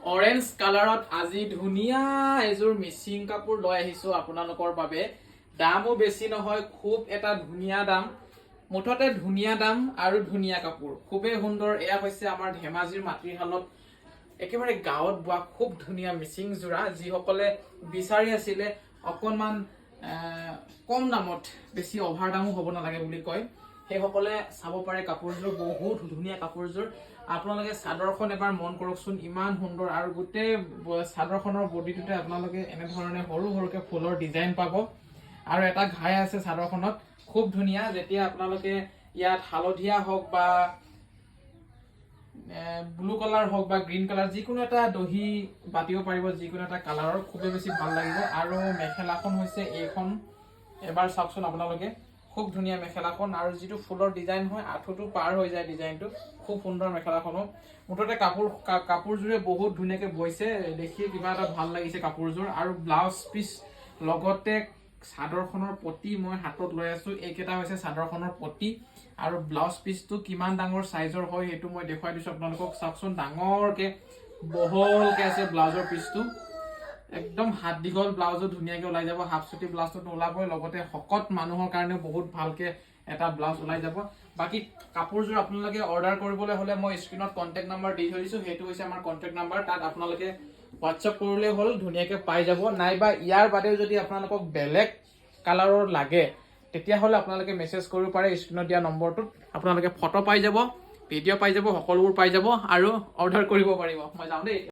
Orange কালাৰত আজি ধুনীয়া এযোৰ মিচিং কাপোৰ লৈ আহিছো আপোনালোকৰ বাবে। দামো বেছি নহয়, খুব এটা ধুনীয়া দাম, মুঠতে ধুনীয়া দাম আৰু ধুনীয়া কাপোৰ, খুবেই সুন্দৰ। এয়া হৈছে আমাৰ ধেমাজিৰ মাটিশালত একেবাৰে গাঁৱত বোৱা খুব ধুনীয়া মিচিং যোৰা। যিসকলে বিচাৰি আছিলে অকণমান কম দামত, বেছি অভাৰ দামো হ'ব নালাগে বুলি কয়, সেইসকলে চাব পাৰে কাপোৰযোৰ। বহুত ধুনীয়া কাপোৰযোৰ। আপোনালোকে চাদৰখন এবাৰ মন কৰকচোন, ইমান সুন্দৰ। আৰু গোটেই চাদৰখনৰ বডিটোতে আপোনালোকে এনেধৰণে সৰু সৰুকে ফুলৰ ডিজাইন পাব। আৰু এটা ঘাই আছে চাদৰখনত, খুব ধুনীয়া। যেতিয়া আপোনালোকে ইয়াত হালধীয়া হওক বা ব্লু কালাৰ হওক বা গ্ৰীণ কালাৰ, যিকোনো এটা দহি বাতিব পাৰিব, যিকোনো এটা কালাৰৰ, খুবেই বেছি ভাল লাগিব। আৰু মেখেলাখন হৈছে এইখন, এবাৰ চাওকচোন আপোনালোকে, খুব ধুনীয়া মেখেলাখন। আৰু যিটো ফুলৰ ডিজাইন হয়, আঁঠুটো পাৰ হৈ যায় ডিজাইনটো, খুব সুন্দৰ মেখেলাখনো। মুঠতে কাপোৰযোৰে বহুত ধুনীয়াকে বৈছে, দেখি কিবা এটা ভাল লাগিছে কাপোৰযোৰ। আৰু ব্লাউজ পিচ লগতে চাদৰখনৰ পটি মই হাতত লৈ আছো, এইকেইটা হৈছে চাদৰখনৰ পটি। আৰু ব্লাউজ পিচটো কিমান ডাঙৰ চাইজৰ হয় সেইটো মই দেখুৱাই দিছো আপোনালোকক। চাওকচোন, ডাঙৰকে বহলকে আছে ব্লাউজৰ পিচটো, একদম হাত দীঘল ব্লাউজো ধুনীয়াকে ওলাই যাব। হাফ চুটি ব্লাউজটো ওলাবই, লগতে শকত মানুহৰ কাৰণে বহুত ভালকে এটা ব্লাউজ ওলাই যাব। বাকি কাপোৰযোৰ আপোনালোকে অৰ্ডাৰ কৰিবলৈ হলে মই স্ক্ৰীনত কন্টেক্ট নাম্বাৰ দি থৈ দিছো, সেইটো হৈছে আমাৰ কন্টেক্ট নাম্বাৰ। তাত আপোনালোকে হোৱাটছআপ কৰিলে হ'ল, ধুনীয়াকে পাই যাব। নাইবা ইয়াৰ বাদেও যদি আপোনালোকক বেলেগ কালাৰৰ লাগে, তেতিয়াহ'লে আপোনালোকে মেছেজ কৰিব পাৰে স্ক্ৰীনত দিয়া নম্বৰটোত। আপোনালোকে ফটো পাই যাব, ভিডিঅ' পাই যাব, সকলোবোৰ পাই যাব আৰু অৰ্ডাৰ কৰিব পাৰিব। মই যাওঁ দেই।